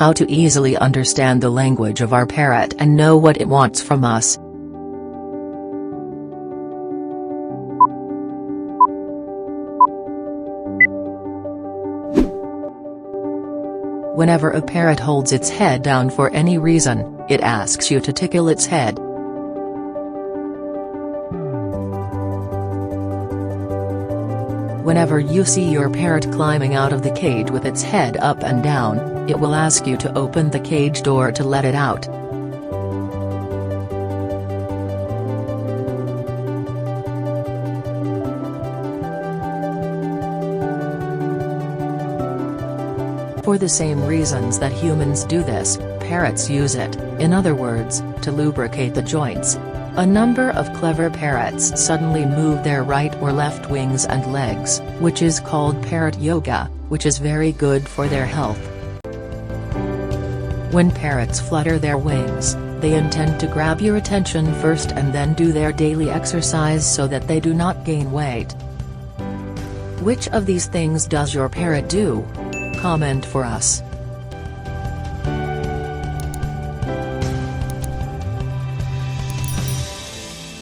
How to easily understand the language of our parrot and know what it wants from us. Whenever a parrot holds its head down for any reason, it asks you to tickle its head. Whenever you see your parrot climbing out of the cage with its head up and down, it will ask you to open the cage door to let it out. For the same reasons that humans do this, parrots use it, in other words, to lubricate the joints. A number of clever parrots suddenly move their right or left wings and legs, which is called parrot yoga, which is very good for their health. When parrots flutter their wings, they intend to grab your attention first and then do their daily exercise so that they do not gain weight. Which of these things does your parrot do? Comment for us.